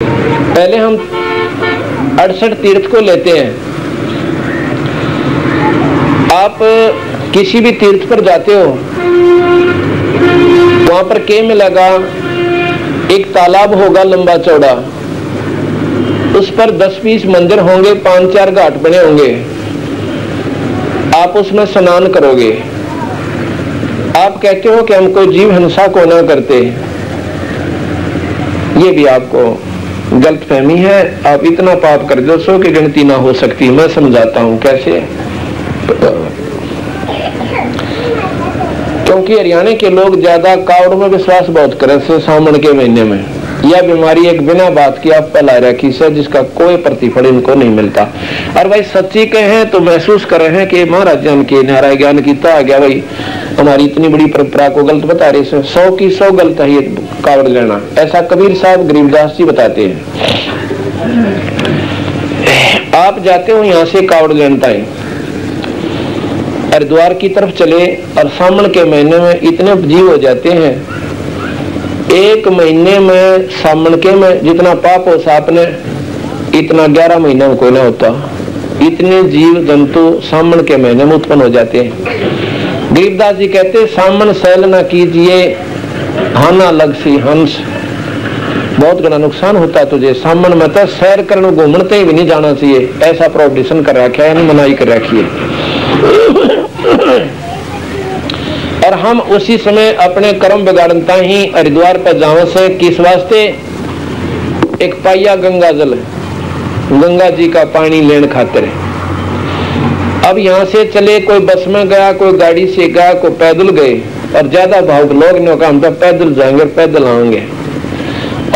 पहले हम 68 तीर्थ को लेते हैं। आप किसी भी तीर्थ पर जाते हो, वहां पर क्या मिलेगा? एक तालाब होगा लंबा चौड़ा, उस पर 10-20 मंदिर होंगे, 5-4 घाट बने होंगे। आप उसमें स्नान करोगे। आप कहते हो कि हम कोई जीव हिंसा को ना करते, ये भी आपको गलतफहमी है। आप इतना पाप कर दो सो कि गिनती ना हो सकती। मैं समझाता हूं कैसे। क्योंकि हरियाणा के लोग ज्यादा कावड़ में विश्वास बहुत करें से सावन के महीने में। यह बीमारी एक बिना बात की आप फैला रखी से, जिसका कोई प्रतिफल इनको नहीं मिलता। और भाई सच्ची कहें तो महसूस कर रहे हैं कि महाराज जन के नारायण ज्ञान कीता आ गया, भाई हमारी इतनी बड़ी परंपरा को गलत बता रहे हैं। 100 की 100 गलत है ये कावड़ लेना। ऐसा कबीर साहब गरीबदास जी बताते हैं। आप जाते हो यहां से कावड़ लेनता है, हरिद्वार की तरफ चले और सावन के महीने में इतने जीव हो जाते हैं। एक महीने में सावन के में जितना पाप हो साप ने, इतना 11 महीने में कोई ना होता। इतने जीव जंतु सावन के महीने में उत्पन्न हो जाते हैं। गरीबदास जी कहते सावन सैल न कीजिए, हाना लग सी हंस। बहुत बड़ा नुकसान होता है तुझे। सावन में तो सैर करने घूमते भी नहीं जाना चाहिए, ऐसा प्रोहिबिशन कर रखा है, मनाही कर रखी है। और हम उसी समय अपने कर्म बिगाड़ता ही हरिद्वार पर जाने से किस वास्ते? एक पाइया गंगा जल, गंगा जी का पानी लेने खातिर। अब यहाँ से चले, कोई बस में गया, कोई गाड़ी से गया, कोई पैदल गए। और ज्यादा भावुक लोग ने कहा हम तो पैदल जाएंगे, पैदल आएंगे।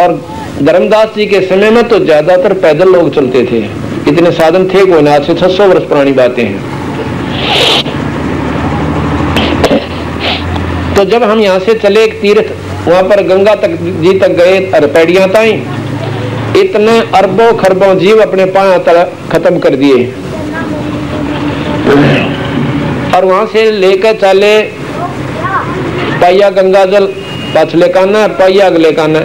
और धर्मदास जी के समय में तो ज्यादातर पैदल लोग चलते थे, इतने साधन थे कोई ना। आज से 600 वर्ष पुरानी बातें हैं। तो जब हम यहाँ से चले एक तीर्थ, वहां पर गंगा तक जी तक गए, पैड़ियां ताई, इतने अरबों खरबों जीव अपने पांव तक खत्म कर दिए। और वहां से लेकर चले पाइया गंगा जल, पछले काना पाइया अगले काना,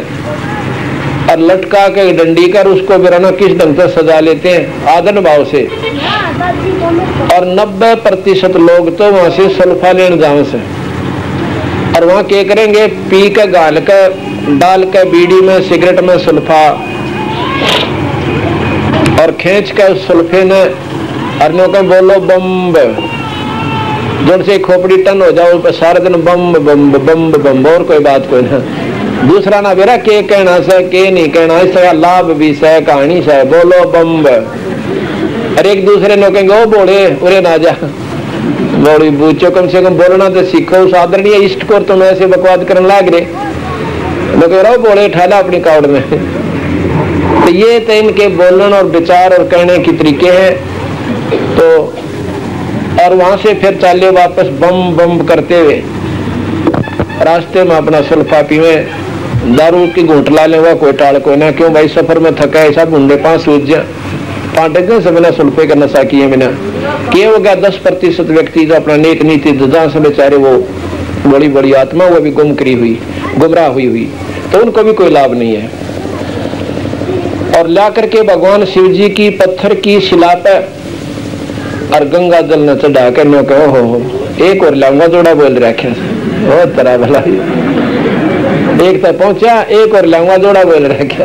और लटका के डंडी कर उसको बिराना किस ढंग से सजा लेते हैं आदर भाव से। और 90% लोग तो वहां से सल्फा लेने जाने से, और वहां क्या करेंगे? पी के गाल के डाल के बीड़ी में सिगरेट में सल्फा, और खींच के उस सल्फे ने अर्नों को बोलो बम, जोर से खोपड़ी टन हो जाओ पर सारा दिन बम बम बम बम। और कोई बात कोई ना, दूसरा ना बेरा के कहना से के नहीं कहना, इसका लाभ भी से कहानी से बोलो बम। और एक दूसरे ने कहेंगे ओ बोले उरे ना जा, बड़ी बूचो कम से कम बोलना तो सीखो। उस आदरणीय इष्ट को तुम ऐसे बकवाद करने लाग रहे, लोग रहो बोले ठाला अपनी कावड़ में। तो ये तो इनके बोलने और विचार और कहने की तरीके हैं। तो और वहां से फिर चाले वापस बम बम करते हुए रास्ते में अपना सल्फा पीवे, दारू की घूंट ला ले, कोई टाल कोई ना। क्यों भाई सफर में थका है, सब ढूंढे 5 सूझ पांडे से बिना सुल्फे का नशा किए बिना किए हो गया। 10% व्यक्ति जो अपना नेक नीति जहां से बेचारे वो बड़ी बड़ी आत्मा वो भी गुम करी हुई, गुमराह हुई, तो उनको भी कोई लाभ नहीं है। और ला करके भगवान शिव जी की पत्थर की शिला पे और गंगा जल न चढ़ा कर नो कहो हो एक और लाऊंगा जोड़ा बोल रखे बहुत तरह भला। एक तो पहुंचा, एक और लाऊंगा जोड़ा बोल रखे,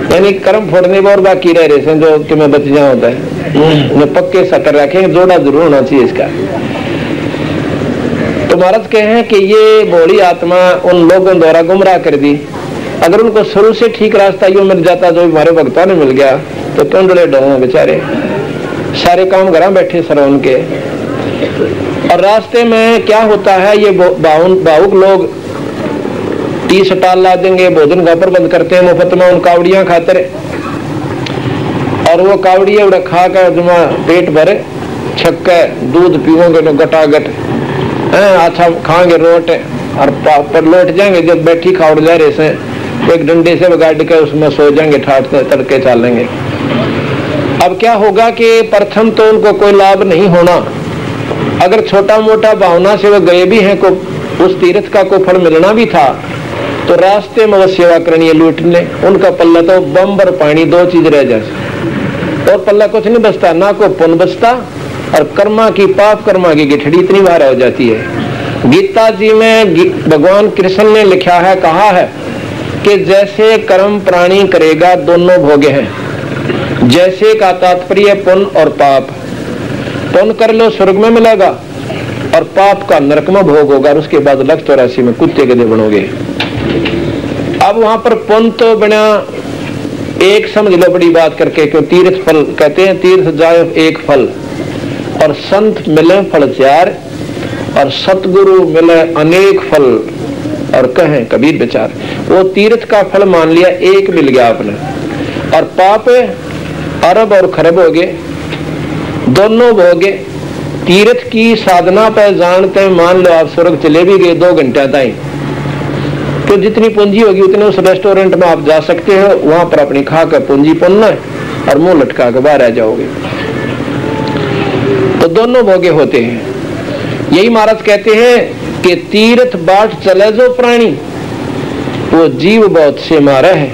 यानी कर्म फोड़ने और बाकी रह रहे हैं जो कि मैं बच जाऊं होता है। पक्के सकर रखेंगे, जोड़ा जरूर होना चाहिए इसका। तो महाराज कहे हैं कि ये भोली आत्मा उन लोगों द्वारा गुमराह कर दी। अगर उनको शुरू से ठीक रास्ता यूं मिल जाता जो हमारे भक्तों ने मिल गया तो टोंडले डोंगे बेचारे, सारे काम घर बैठे सरवन के। और रास्ते में क्या होता है, ये भावुक लोग 30 टाल ला देंगे, भोजन का प्रबंध करते हैं मुफ्त में उन कावड़ियां खातिर। और वो कावड़िया उड़ा खा कर जुमा पेट भरे छक्के दूध पीओगे तो गटागट अच्छा खाएंगे रोट और पर लौट जाएंगे। जब बैठी कावड़ जा रहे से एक डंडे से गाड़ के उसमें सो जाएंगे, ठाट तड़के चालेंगे। अब क्या होगा कि प्रथम तो उनको कोई लाभ नहीं होना। अगर छोटा मोटा भावना से वो गए भी हैं को उस तीर्थ का कोई फल मिलना भी था तो रास्ते में वो सेवा करनी है लूटने, उनका पल्ला तो बम और पानी, दो चीज रह जाए और पल्ला कुछ नहीं बचता, ना को पुण्य बचता और कर्मा की, पाप कर्मा की गिठड़ी इतनी भारी हो जाती है। गीता जी में भगवान कृष्ण ने लिखा है, कहा है कि जैसे कर्म प्राणी करेगा दोनों भोगे हैं। जैसे का तात्पर्य पुण्य और पाप। पुण्य कर लो स्वर्ग में मिलेगा और पाप का नरक में भोग होगा, और उसके बाद 184 में कुत्ते गधे बनोगे। अब वहां पर पुण्य तो बिना एक समझ लो बड़ी बात करके, क्यों तीर्थ फल कहते हैं, तीर्थ जाए एक फल और संत मिले फल 4 और सतगुरु मिले अनेक फल और कहें कबीर विचार। वो तीर्थ का फल मान लिया, एक मिल गया आपने, और पाप अरब और खरब हो गए, दोनों भोगे। तीर्थ की साधना पे जानते मान लो आप स्वर्ग चले भी गए 2 घंटे ताई, तो जितनी पूंजी होगी उतने उस रेस्टोरेंट में आप जा सकते हो, वहां पर अपनी खा कर पूंजी पुनना और मुंह लटका के बाहर आ जाओगे। तो दोनों भोगे होते हैं। यही महाराज कहते हैं कि तीर्थ बाट चले जो प्राणी, वो जीव बहुत से मारे है,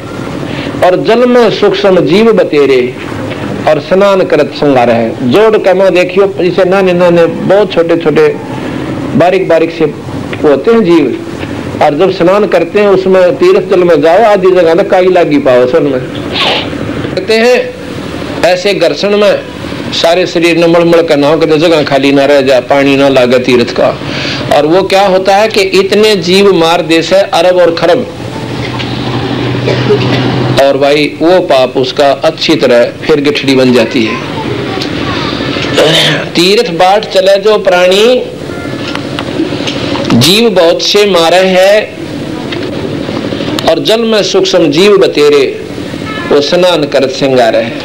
और जल में सूक्ष्म जीव बतेरे और स्नान करत संगार है। जोड़ कमा देखियो, जिसे नाने नाने बहुत छोटे छोटे बारीक बारीक से होते हैं जीव, और जब स्नान करते हैं उसमें तीर्थ जल में जाओ, आधी जगह तक काई लागी पाओ सन में। कहते हैं ऐसे घर्षण में सारे शरीर ने मलमल का ना हो, कहते जगह खाली ना रह जाए, पानी ना लागे तीर्थ का। और वो क्या होता है कि इतने जीव मार देश है अरब और खरब, और भाई वो पाप उसका अच्छी तरह फिर गिठड़ी बन जाती है। तीर्थ बाट चले जो प्राणी, जीव बहुत से मारे है, और जल में सूक्ष्म जीव बतेरे, वो स्नान करत सिंगारे है।